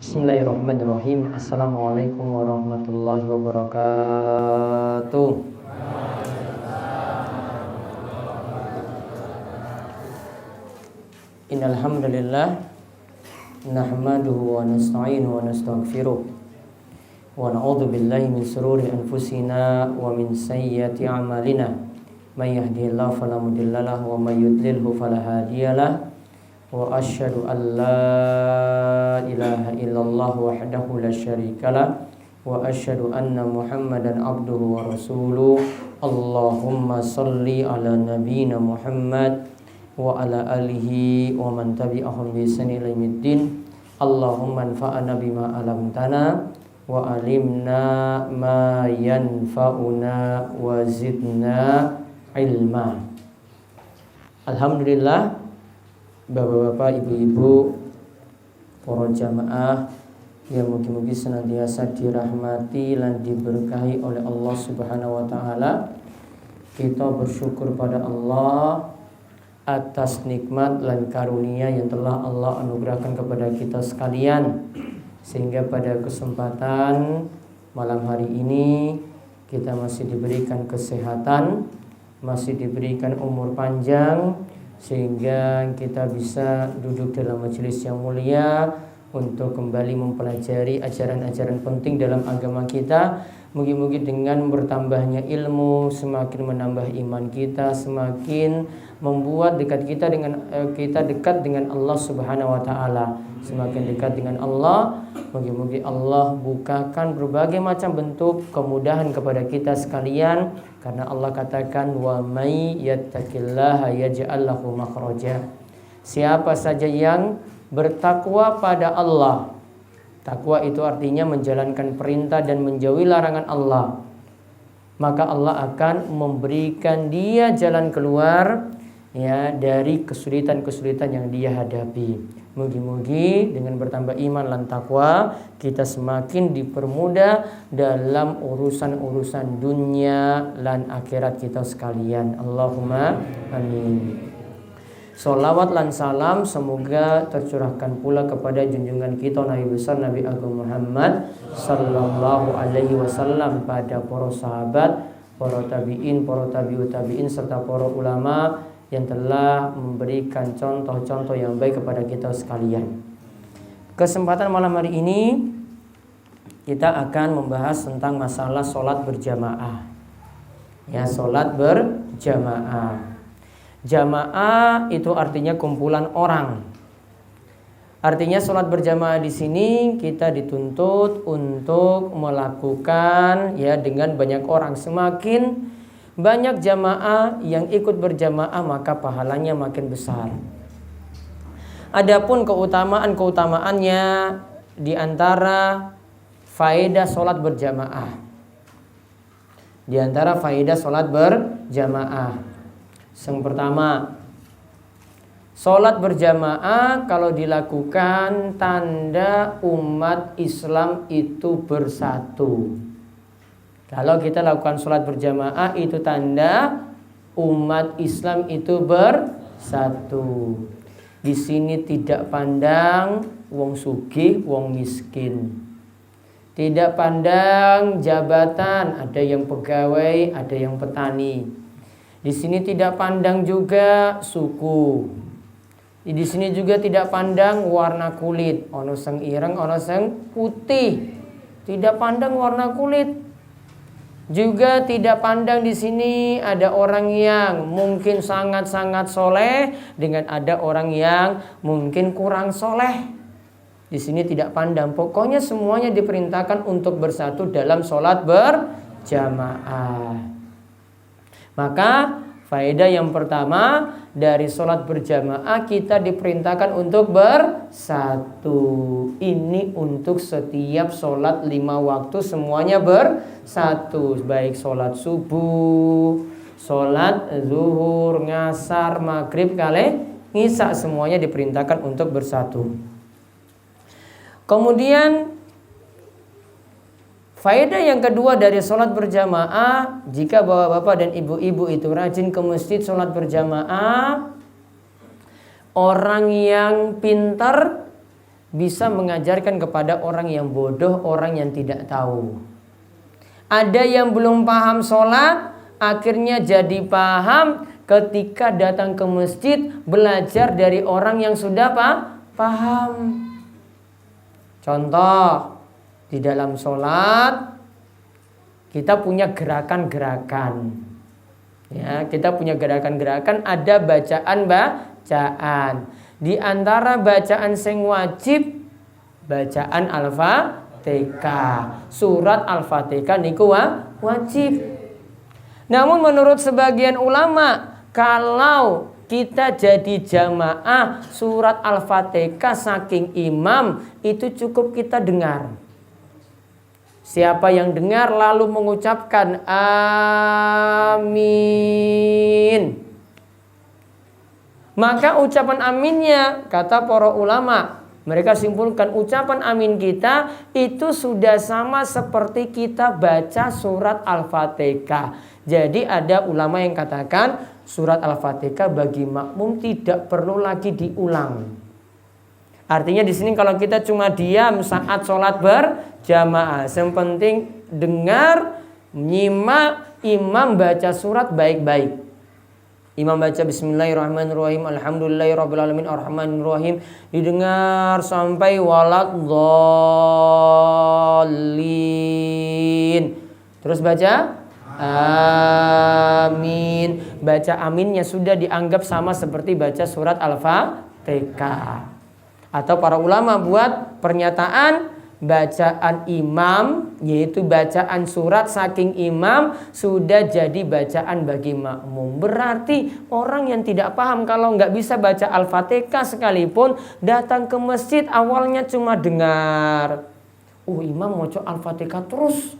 Bismillahirrahmanirrahim. Assalamualaikum warahmatullahi wabarakatuh. Innal hamdalillah nahmaduhu wa nasta'inuhu wa nastaghfiruh wa na'udzu billahi min shururi anfusina wa min sayyiati a'malina. May yahdihillahu fala mudilla lahu wa may yudlilhu fala hadiyalah. Wa asyhadu an la ilaha illallah wahdahu la syarikalah wa asyhadu anna Muhammadan abduhu wa rasuluh. Allahumma shalli ala nabiyyina Muhammad wa ala alihi wa man tabi'ahum bi ihsan ila yaumiddin. Allahumma anfa'na bima 'allamtana wa 'allimna ma yanfa'una wa zidna ilma. Alhamdulillah, Bapak-bapak, ibu-ibu, para jamaah yang mugi-mugi senantiasa dirahmati dan diberkahi oleh Allah Subhanahu wa taala. Kita bersyukur pada Allah atas nikmat dan karunia yang telah Allah anugerahkan kepada kita sekalian, sehingga pada kesempatan malam hari ini kita masih diberikan kesehatan, masih diberikan umur panjang, sehingga kita bisa duduk dalam majelis yang mulia untuk kembali mempelajari ajaran-ajaran penting dalam agama kita. Mugi-mugi dengan bertambahnya ilmu semakin menambah iman kita, semakin membuat kita dekat dengan Allah Subhanahu wa taala. Semakin dekat dengan Allah, mugi-mugi Allah bukakan berbagai macam bentuk kemudahan kepada kita sekalian, karena Allah katakan wa may yattaqillaha yaj'al lahu makhraja. Siapa saja yang bertakwa pada Allah, takwa itu artinya menjalankan perintah dan menjauhi larangan Allah, maka Allah akan memberikan dia jalan keluar dari kesulitan-kesulitan yang dia hadapi. Mugi-mugi dengan bertambah iman dan takwa kita semakin dipermudah dalam urusan-urusan dunia dan akhirat kita sekalian. Allahumma amin. Salawat dan salam semoga tercurahkan pula kepada junjungan kita Nabi besar Nabi Agung Muhammad sallallahu alaihi wasallam, pada para sahabat, para tabi'in, para tabi'ut tabi'in, serta para ulama yang telah memberikan contoh-contoh yang baik kepada kita sekalian. Kesempatan malam hari ini kita akan membahas tentang masalah sholat berjamaah. Sholat berjamaah. Jamaah itu artinya kumpulan orang. Artinya sholat berjamaah di sini kita dituntut untuk melakukan dengan banyak orang. Semakin banyak jamaah yang ikut berjamaah maka pahalanya makin besar. Adapun keutamaan-keutamaannya, di antara faedah sholat berjamaah. Di antara faedah sholat berjamaah, yang pertama, sholat berjamaah kalau dilakukan tanda umat Islam itu bersatu. Kalau kita lakukan sholat berjamaah itu tanda umat Islam itu bersatu. Di sini tidak pandang wong sugih, wong miskin. Tidak pandang jabatan, ada yang pegawai, ada yang petani. Di sini tidak pandang juga suku. Di sini juga tidak pandang warna kulit, ono sing ireng, ono sing putih. Tidak pandang warna kulit. Juga tidak pandang di sini ada orang yang mungkin sangat-sangat soleh dengan ada orang yang mungkin kurang soleh. Di sini tidak pandang. Pokoknya semuanya diperintahkan untuk bersatu dalam sholat berjamaah. Maka faedah yang pertama dari sholat berjamaah, kita diperintahkan untuk bersatu. Ini untuk setiap sholat 5 waktu semuanya bersatu. Baik sholat subuh, sholat zuhur, ngasar, maghrib, isya, semuanya diperintahkan untuk bersatu. Kemudian faedah yang kedua dari sholat berjamaah, jika bapak-bapak dan ibu-ibu itu rajin ke masjid sholat berjamaah, orang yang pintar bisa mengajarkan kepada orang yang bodoh, orang yang tidak tahu. Ada yang belum paham sholat, akhirnya jadi paham ketika datang ke masjid, belajar dari orang yang sudah paham. Contoh, di dalam sholat kita punya gerakan-gerakan. Ya, kita punya gerakan-gerakan, ada bacaan. Di antara bacaan sing wajib, bacaan Al-Fatihah. Surat Al-Fatihah niku wajib. Namun menurut sebagian ulama, kalau kita jadi jamaah surat Al-Fatihah saking imam, itu cukup kita dengar. Siapa yang dengar lalu mengucapkan amin, maka ucapan aminnya, kata para ulama, mereka simpulkan ucapan amin kita itu sudah sama seperti kita baca surat Al-Fatihah. Jadi ada ulama yang katakan surat Al-Fatihah bagi makmum tidak perlu lagi diulang. Artinya di sini kalau kita cuma diam saat sholat berjamaah, yang penting dengar, nyimak imam baca surat baik-baik. Imam baca bismillahirrahmanirrahim, alhamdulillahirrabbilalamin, arrahmanirrahim, didengar sampai waladhdallin. Terus baca amin. Baca aminnya sudah dianggap sama seperti baca surat Al-Fatihah. Atau para ulama buat pernyataan bacaan imam, yaitu bacaan surat saking imam sudah jadi bacaan bagi makmum. Berarti orang yang tidak paham, kalau nggak bisa baca Al-Fatihah sekalipun, datang ke masjid awalnya cuma dengar, imam mau Al-Fatihah terus.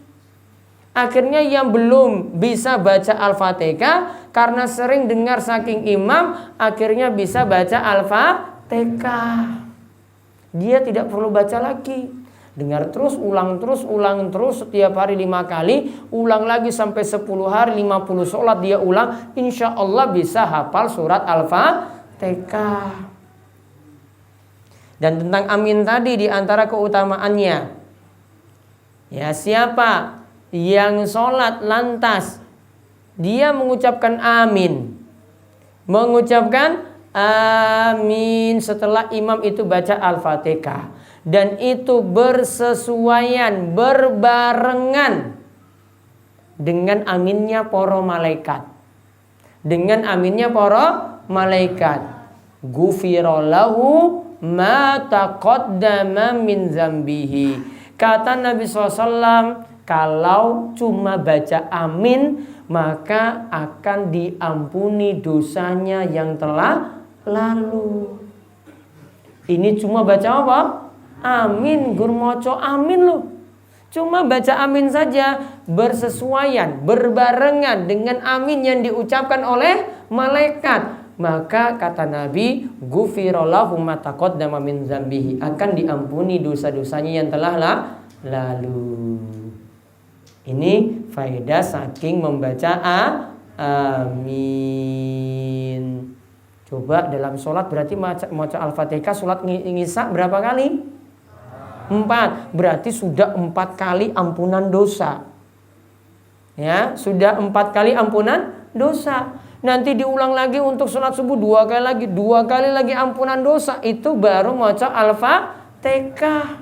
Akhirnya yang belum bisa baca Al-Fatihah karena sering dengar saking imam, akhirnya bisa baca Al-Fatihah. Dia tidak perlu baca lagi. Dengar terus, ulang terus setiap hari 5 kali, ulang lagi sampai 10 hari, 50 sholat dia ulang, insya Allah bisa hafal surat Al-Fatihah. Dan tentang amin tadi, di antara keutamaannya, ya, siapa yang sholat lantas dia mengucapkan amin, setelah imam itu baca Al-Fatihah, dan itu bersesuaian, berbarengan dengan aminnya para malaikat. Ghufira lahu ma taqaddama min zambihi. Kata Nabi SAW, kalau cuma baca amin, maka akan diampuni dosanya yang telah lalu. Ini cuma baca apa? Amin, gurmoco amin loh. Cuma baca amin saja, bersesuaian, berbarengan dengan amin yang diucapkan oleh malaikat. Maka kata Nabi, ghufira lahu ma taqaddama min dzambihi, akan diampuni dosa-dosanya yang telah lalu. Ini faedah saking membaca amin. Coba dalam sholat berarti maca Al-Fatihah, sholat ngisa berapa kali? 4. Berarti sudah 4 kali ampunan dosa. Ya, sudah 4 kali ampunan dosa. Nanti diulang lagi untuk sholat subuh 2 kali lagi ampunan dosa. Itu baru maca Al-Fatihah.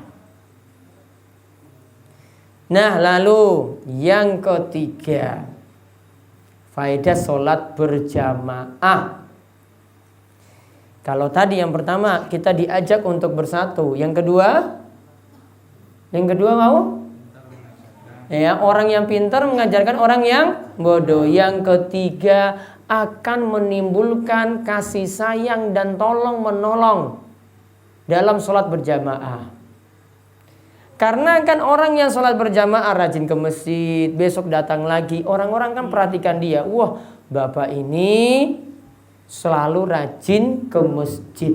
Nah, lalu yang ketiga, faedah sholat berjamaah. Kalau tadi yang pertama kita diajak untuk bersatu, yang kedua mau? Ya, orang yang pintar mengajarkan orang yang bodoh. Yang ketiga, akan menimbulkan kasih sayang dan tolong menolong dalam sholat berjamaah. Karena kan orang yang sholat berjamaah rajin ke masjid, besok datang lagi, orang-orang kan perhatikan dia. Wah, bapak ini selalu rajin ke masjid.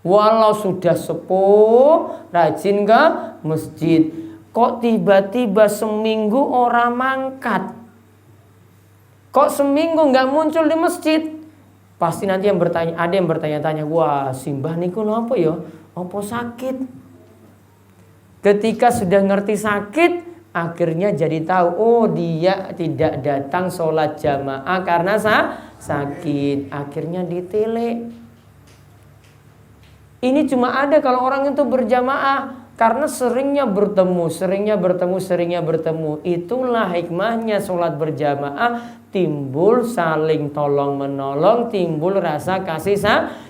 Walau sudah sepuh, rajin ke masjid. Kok tiba-tiba seminggu orang mangkat? Kok seminggu nggak muncul di masjid? Pasti nanti ada yang bertanya-tanya, wah simbah niku napa ya? Apa sakit? Ketika sudah ngerti sakit, akhirnya jadi tahu, oh dia tidak datang sholat jamaah karena sakit. Akhirnya ditele. Ini cuma ada kalau orang itu berjamaah, karena seringnya bertemu. Itulah hikmahnya sholat berjamaah, timbul saling tolong menolong, timbul rasa kasih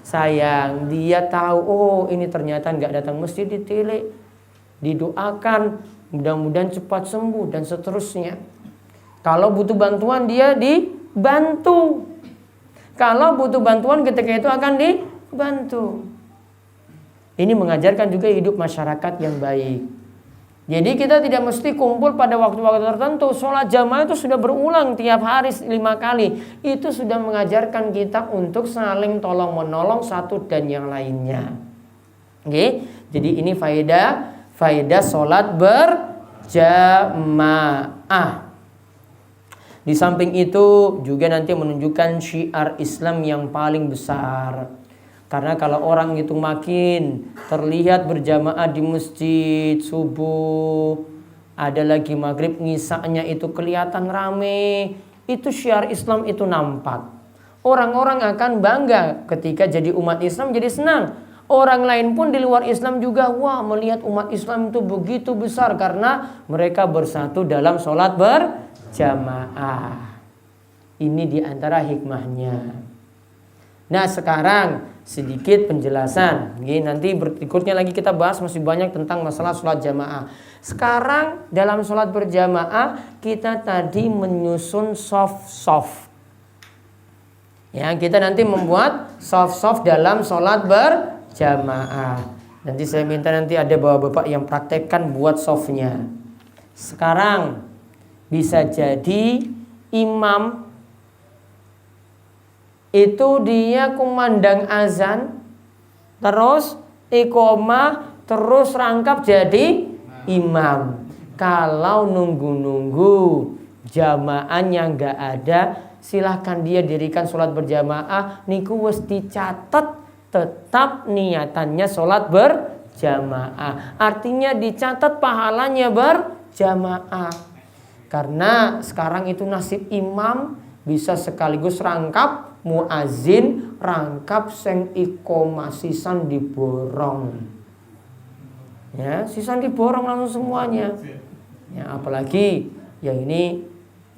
sayang. Dia tahu, oh ini ternyata nggak datang masjid, ditele, didoakan, mudah-mudahan cepat sembuh dan seterusnya. Kalau butuh bantuan dia dibantu. Kalau butuh bantuan ketika itu akan dibantu. Ini mengajarkan juga hidup masyarakat yang baik. Jadi kita tidak mesti kumpul pada waktu-waktu tertentu. Sholat jamaah itu sudah berulang tiap hari 5 kali. Itu sudah mengajarkan kita untuk saling tolong menolong satu dan yang lainnya. Oke? Jadi ini faedah sholat berjamaah. Di samping itu juga nanti menunjukkan syiar Islam yang paling besar. Karena kalau orang itu makin terlihat berjamaah di masjid subuh, ada lagi maghrib, ngisaknya itu kelihatan rame, itu syiar Islam itu nampak. Orang-orang akan bangga ketika jadi umat Islam, jadi senang. Orang lain pun di luar Islam juga, wah melihat umat Islam itu begitu besar karena mereka bersatu dalam sholat berjamaah. Ini diantara hikmahnya. Nah sekarang sedikit penjelasan. Nanti berikutnya lagi kita bahas masih banyak tentang masalah sholat jamaah. Sekarang dalam sholat berjamaah kita tadi menyusun soft. Ya, kita nanti membuat soft dalam sholat berjamaah. Nanti saya minta nanti ada bapak-bapak yang praktekkan buat softnya. Sekarang bisa jadi imam itu dia kumandang azan, terus iqomah, terus rangkap jadi imam. Kalau nunggu jamaahnya nggak ada, silahkan dia dirikan sholat berjamaah. Niku wis dicatat tetap niatannya sholat berjamaah. Artinya dicatat pahalanya berjamaah. Karena sekarang itu nasib imam bisa sekaligus rangkap, muazin rangkap, seng iqomah sisan diborong. Ya, sisan diborong langsung semuanya. Ya, apalagi yang ini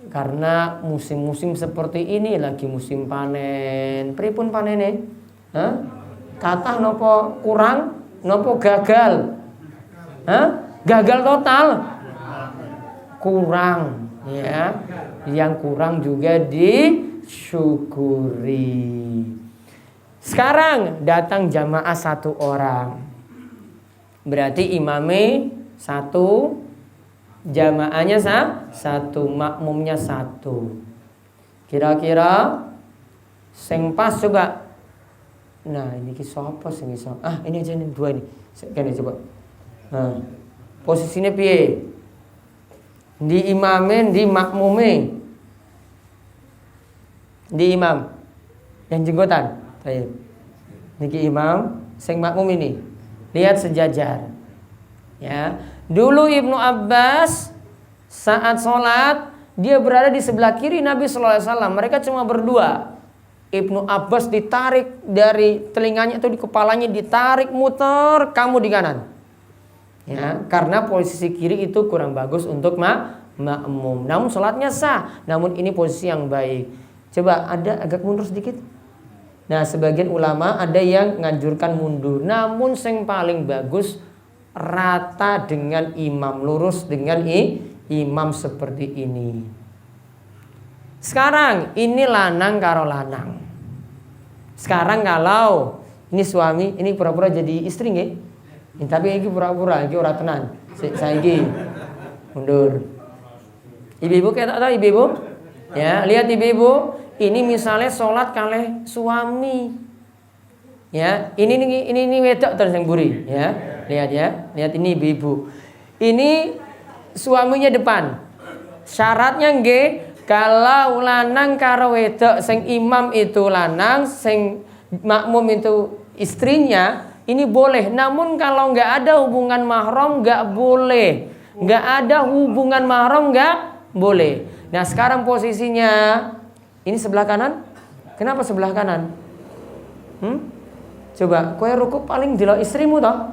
karena musim-musim seperti ini lagi musim panen. Pripun panene? Kathah nopo kurang, nopo gagal? Gagal total. Kurang, ya. Yang kurang juga disyukuri. Sekarang datang jamaah 1 orang. Berarti imamnya 1, jamaahnya 1, makmumnya 1. Kira-kira sing pas coba. Nah, ini sapa sing iso? Ini aja nih 2 ini. Kene coba. Nah, posisinya piye? Di imamnya, di makmumnya. Di imam yang jenggotan. Baik. Niki imam, sing makmum ini. Lihat sejajar. Ya. Dulu Ibnu Abbas saat sholat dia berada di sebelah kiri Nabi sallallahu alaihi wasallam. Mereka cuma berdua. Ibnu Abbas ditarik dari telinganya atau di kepalanya, ditarik muter, kamu di kanan. Ya, karena posisi kiri itu kurang bagus untuk makmum. Namun sholatnya sah. Namun ini posisi yang baik. Coba ada agak mundur sedikit. Nah, sebagian ulama ada yang nganjurkan mundur. Namun yang paling bagus rata dengan imam, lurus dengan imam seperti ini. Sekarang ini lanang karo lanang. Sekarang kalau ini suami, ini pura-pura jadi istri nggih? Tapi ini pura-pura, ini ora tenan. Saiki mundur. Ibu-ibu kayak tahu ibu-ibu? Ya, lihat ibu-ibu. Ini misalnya sholat kalih suami. Ya, ini wedok terus yang buri. Ya, lihat ya, lihat ini ibu-ibu. Ini suaminya depan. Syaratnya nggih Kalau lanang karo wedok, sing imam itu lanang, sing makmum itu istrinya, ini boleh. Namun kalau nggak ada hubungan mahram nggak boleh. Nggak ada hubungan mahram nggak boleh. Nah sekarang posisinya ini sebelah kanan. Kenapa sebelah kanan? Coba, kowe ruku paling delok istrimu toh?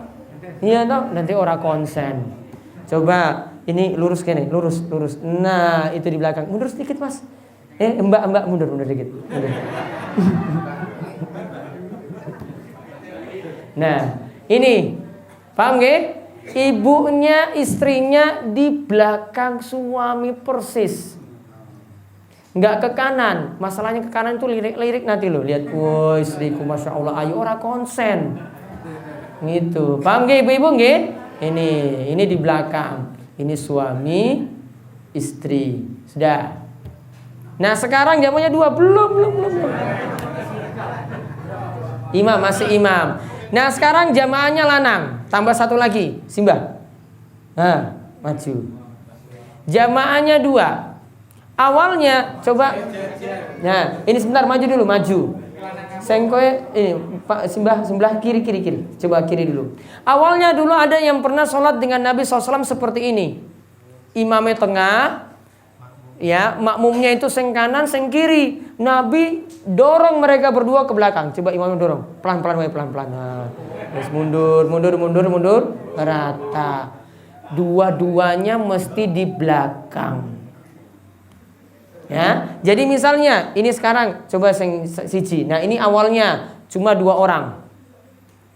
Iya toh, nanti ora konsen. Coba ini lurus kene, lurus. Nah, itu di belakang. Mundur sedikit, Mas. Mbak mundur dikit. Mundur. Nah, ini paham nggih? Ibunya, istrinya di belakang suami persis. Enggak ke kanan. Masalahnya ke kanan itu lirik-lirik nanti loh. Lihat, woi istriku Masya Allah ayo ora konsen. Gitu. Paham nggih ibu-ibu nggih? Ini di belakang. Ini suami, istri. Sudah. Nah, sekarang jamunya 2 belum. Imam masih imam. Nah, sekarang jamaahnya lanang. Tambah 1 lagi, Simbah. Nah, maju. Jamaahnya 2. Awalnya coba. Nah, ini sebentar maju dulu, maju. Sengkoe ini Pak sebelah kiri. Coba kiri dulu. Awalnya dulu ada yang pernah sholat dengan Nabi SAW seperti ini. Imamnya tengah, ya, makmumnya itu seng kanan, seng kiri. Nabi dorong mereka berdua ke belakang. Coba imamnya dorong, pelan-pelan. Nah, terus mundur, rata. Dua-duanya mesti di belakang. Ya, jadi misalnya ini sekarang coba siji. Nah, ini awalnya cuma 2 orang.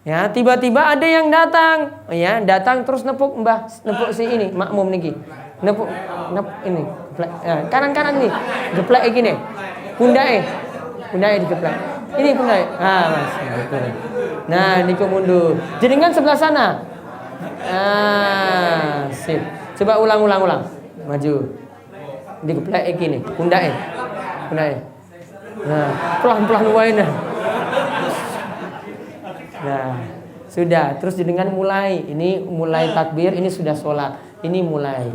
Ya, tiba-tiba ada yang datang. Ya, datang terus nepuk si ini makmum niki. Nepuk ini. Ya, kanan nih. Geplek iki nih. Pundake digeplek. Ini pundake. Ah, Mas. Betul. Nah, niku mundur. Jenengan sebelah sana. Ah, sip. Coba ulang. Maju. Digeplek iki nih, pundake. Nah, pelan-pelan wae nah. Nah, sudah. Terus dengan mulai. Ini mulai takbir, ini sudah sholat. Ini mulai.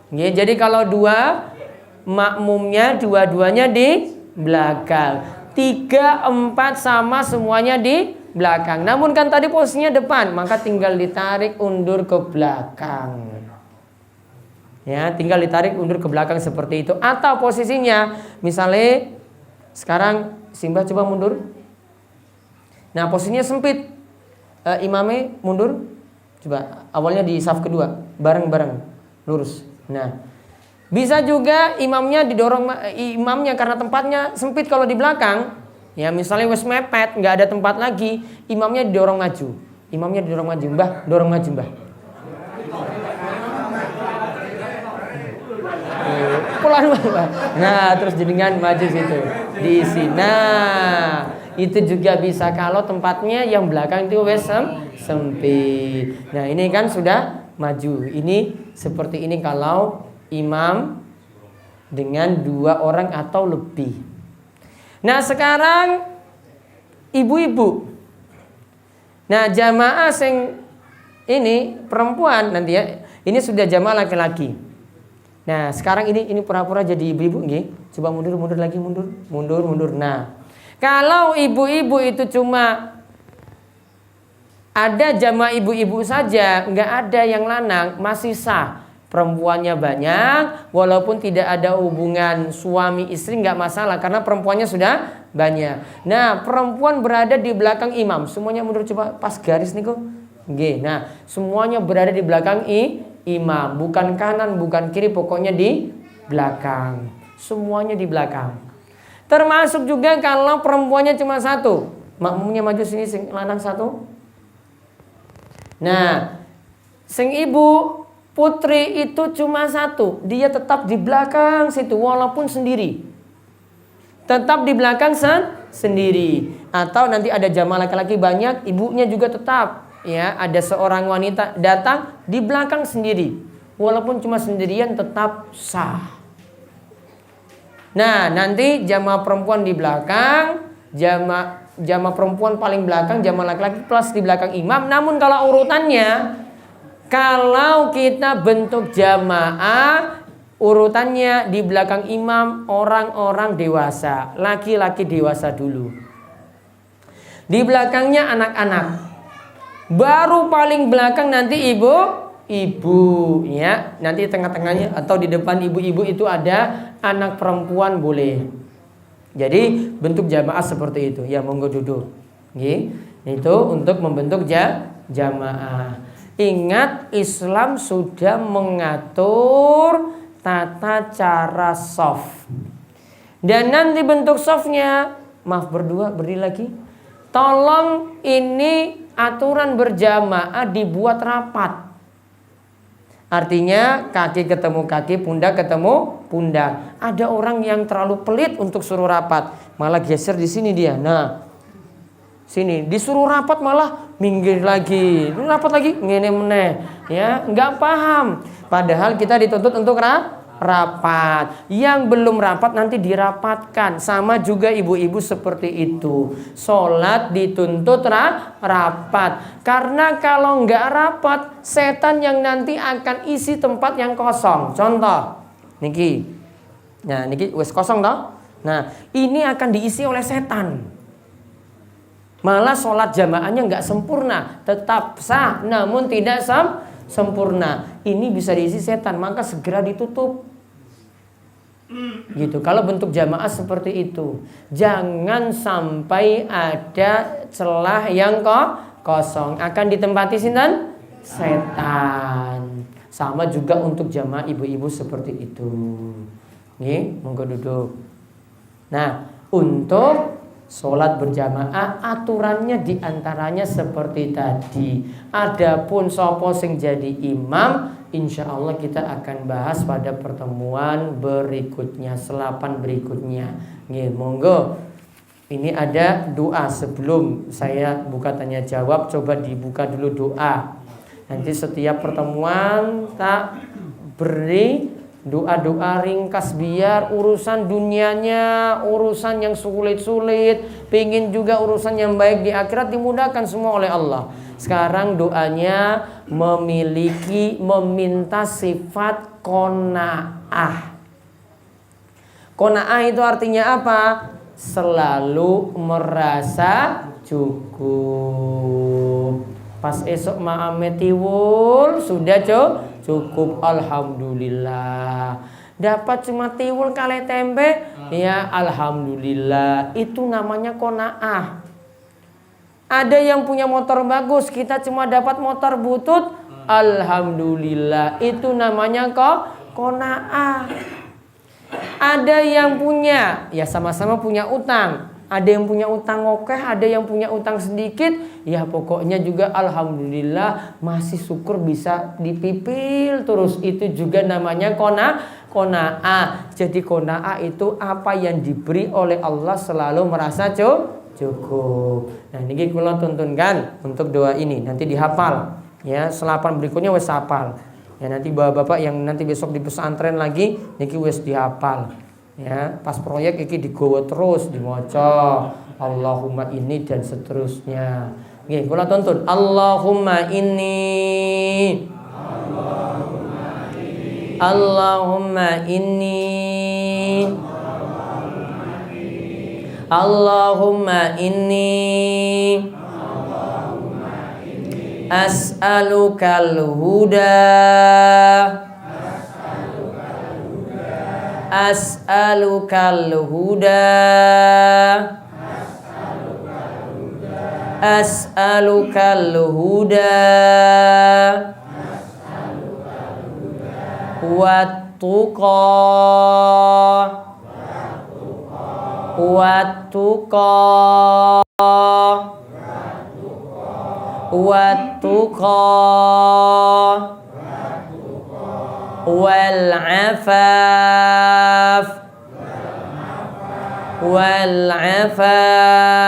Nggih, jadi kalau 2 makmumnya dua-duanya di belakang. 3, 4 sama semuanya di belakang. Namun kan tadi posisinya depan, maka tinggal ditarik undur ke belakang. Ya, tinggal ditarik undur ke belakang seperti itu. Atau posisinya misalnya sekarang Simbah coba mundur. Nah, posisinya sempit. Imamnya mundur. Coba awalnya di saf kedua, bareng-bareng lurus. Nah, bisa juga imamnya didorong karena tempatnya sempit kalau di belakang. Ya, misalnya wes mepet, nggak ada tempat lagi, imamnya didorong maju. Mbah, dorong maju, Mbah. Pelan. Nah, terus jenengan maju situ, diisi. Nah, itu juga bisa kalau tempatnya yang belakang itu wes sempit. Nah, ini kan sudah maju. Ini seperti ini kalau imam dengan 2 orang atau lebih. Nah, sekarang ibu-ibu. Nah, jamaah sing ini perempuan nanti ya. Ini sudah jamaah laki-laki. Nah, sekarang ini pura-pura jadi ibu-ibu nggih. Coba mundur lagi, mundur. Nah, kalau ibu-ibu itu cuma ada jamaah ibu-ibu saja, nggak ada yang lanang, masih sah. Perempuannya banyak, walaupun tidak ada hubungan suami istri nggak masalah karena perempuannya sudah banyak. Nah, perempuan berada di belakang imam. Semuanya mundur coba pas garis nih kok. Nggih. Nah, semuanya berada di belakang imam, bukan kanan, bukan kiri, pokoknya di belakang. Semuanya di belakang. Termasuk juga kalau perempuannya cuma 1, makmumnya maju sini, sing lanang 1. Nah, sing ibu putri itu cuma 1, dia tetap di belakang situ walaupun sendiri. Tetap di belakang sendiri. Atau nanti ada jamaah laki-laki banyak, ibunya juga tetap. Ya, ada seorang wanita datang di belakang sendiri, walaupun cuma sendirian tetap sah. Nah, nanti jamaah perempuan di belakang, jamaah perempuan paling belakang, jamaah laki-laki plus di belakang imam. Namun kalau urutannya, kalau kita bentuk jamaah Urutannya di belakang imam orang-orang dewasa, laki-laki dewasa dulu. Di belakangnya anak-anak. Baru paling belakang nanti ibu ya. Nanti tengah-tengahnya atau di depan ibu-ibu itu ada anak perempuan boleh. Jadi bentuk jamaah seperti itu. Ya, monggo duduk. Nggih. Itu untuk membentuk jamaah. Ingat, Islam sudah mengatur tata cara shaf. Dan nanti bentuk shafnya, maaf berdua, berdiri lagi. Tolong ini aturan berjamaah dibuat rapat. Artinya kaki ketemu kaki, pundak ketemu pundak. Ada orang yang terlalu pelit untuk suruh rapat, malah geser di sini dia. Nah, sini disuruh rapat malah minggir lagi, rapat lagi ngene meneh. Ya, nggak paham. Padahal kita dituntut untuk rapat. Yang belum rapat nanti dirapatkan. Sama juga ibu-ibu seperti itu. Sholat dituntut rapat. Karena kalau nggak rapat, setan yang nanti akan isi tempat yang kosong. Contoh, niki. Nah, niki wes kosong toh. Nah, ini akan diisi oleh setan. Malah sholat jamaahnya nggak sempurna, tetap sah, namun tidak sempurna. Ini bisa diisi setan, maka segera ditutup. Gitu. Kalau bentuk jamaah seperti itu, jangan sampai ada celah yang kosong, akan ditempati setan. Sama juga untuk jamaah ibu-ibu seperti itu. Nih, monggo duduk. Nah, untuk sholat berjamaah aturannya diantaranya seperti tadi. Adapun sopo sing jadi imam, insya Allah kita akan bahas pada pertemuan berikutnya, selapan berikutnya. Nggih, monggo. Ini ada doa sebelum saya buka tanya jawab. Coba dibuka dulu doa. Nanti setiap pertemuan tak beri doa-doa ringkas biar urusan dunianya, urusan yang sulit-sulit, pingin juga urusan yang baik di akhirat dimudahkan semua oleh Allah. Sekarang doanya meminta sifat qanaah. Qanaah itu artinya apa? Selalu merasa cukup. Pas esok maame tiwul sudah cukup, alhamdulillah. Dapat cuma tiwul kali tempe, ya alhamdulillah. Itu namanya qanaah. Ada yang punya motor bagus, kita cuma dapat motor butut, alhamdulillah. Itu namanya qanaah. Ada yang punya, ya sama-sama punya utang. Ada yang punya utang okeh, ada yang punya utang sedikit. Ya pokoknya juga alhamdulillah, masih syukur bisa dipipil terus. Itu juga namanya qanaah. Jadi qanaah itu apa yang diberi oleh Allah selalu merasa cukup. Nah, ini kula tuntunkan untuk doa ini. Nanti dihafal. Ya, selapan berikutnya wes hafal. Ya, nanti bapak-bapak yang nanti besok di pesantren lagi niki wes dihafal. Ya, pas proyek iki digowo terus dimaca Allahumma ini dan seterusnya. Nggih, kula tuntun Allahumma inni Allahumma inni Allahumma inni as'alukal huda As'alukal huda As'alukal huda Wattuqa Wattuqa Wattuqa wal afaf wal afaf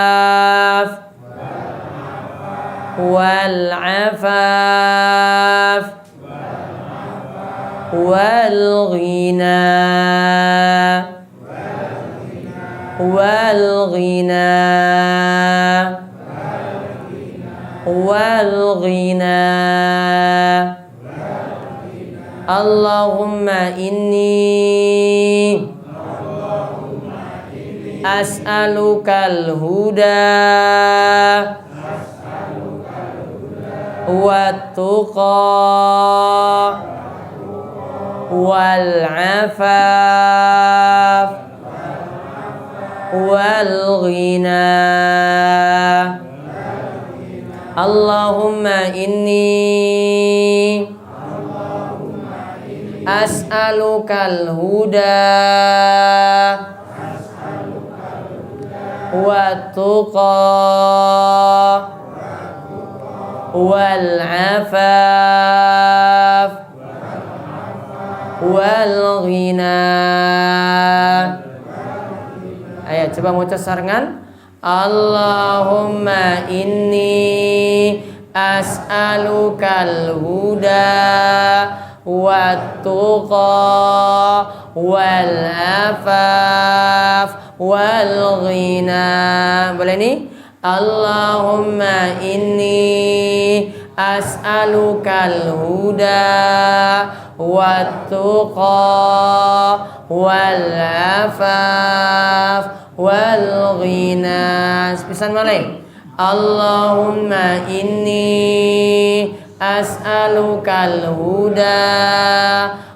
wal afaf wal ghina wal ghina wal ghina Allahumma inni as'alukal huda wat tuqa wal afaf wal ghina. Allahumma inni as'alukal huda wat tuqa wal afaf wal ghina. Ayo coba mau sarangan. Allahumma inni as'alukal huda wat tuqa wal afaf wal ghina. Boleh nih? Allahumma inni as'alukal huda wat tuqa wal afaf wal ghina. Sepisan malai. Allahumma inni as'alukal huda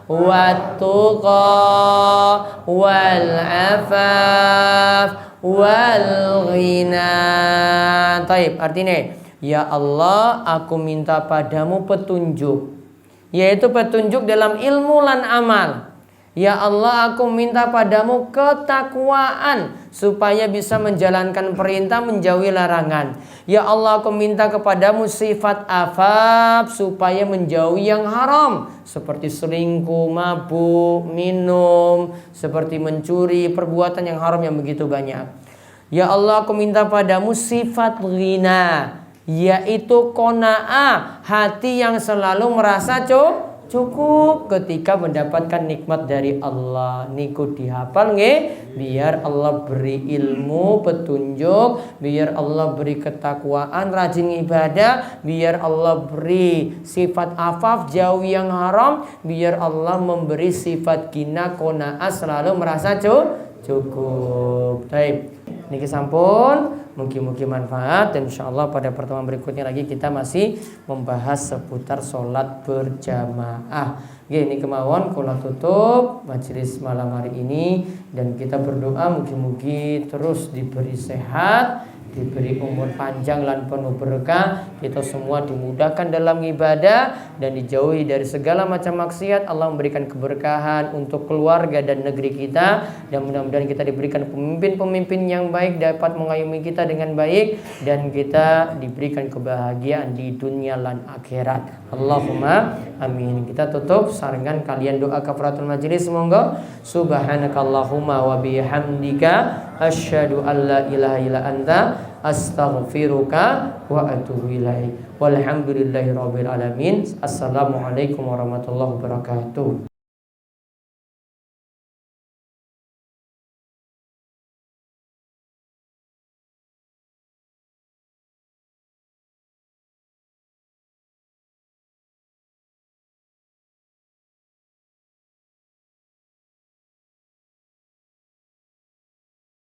wat tuqa wal afaf wal ghina. Taib, artinya ya Allah, aku minta padamu petunjuk, yaitu petunjuk dalam ilmu lan amal. Ya Allah, aku minta padamu ketakwaan supaya bisa menjalankan perintah, menjauhi larangan. Ya Allah, aku minta kepadamu sifat afaf supaya menjauhi yang haram, seperti selingkuh, mabuk, minum, seperti mencuri, perbuatan yang haram yang begitu banyak. Ya Allah, aku minta padamu sifat ghina, yaitu qanaah, hati yang selalu merasa cukup ketika mendapatkan nikmat dari Allah. Niku dihafal nggih, biar Allah beri ilmu, petunjuk, biar Allah beri ketakwaan, rajin ibadah, biar Allah beri sifat afaf, jauh yang haram, biar Allah memberi sifat ghina, qanaah, selalu merasa cukup. Baik, niki sampun. Mungkin manfaat, dan insyaallah pada pertemuan berikutnya lagi kita masih membahas seputar sholat berjamaah. Ini kemauan kula tutup majelis malam hari ini, dan kita berdoa mugi-mugi terus diberi sehat, diberi umur panjang dan penuh berkah, kita semua dimudahkan dalam ibadah dan dijauhi dari segala macam maksiat. Allah memberikan keberkahan untuk keluarga dan negeri kita, dan mudah-mudahan kita diberikan pemimpin-pemimpin yang baik dapat mengayomi kita dengan baik, dan kita diberikan kebahagiaan di dunia dan akhirat. Allahumma amin. Kita tutup sarangan kalian doa kafaratul majelis. Semoga subhanakallahumma wa bihamdika asyhadu an la ilaha illa anta astaghfiruka wa atubu ilaik. Walhamdulillahirabbil alamin. Assalamualaikum warahmatullahi wabarakatuh.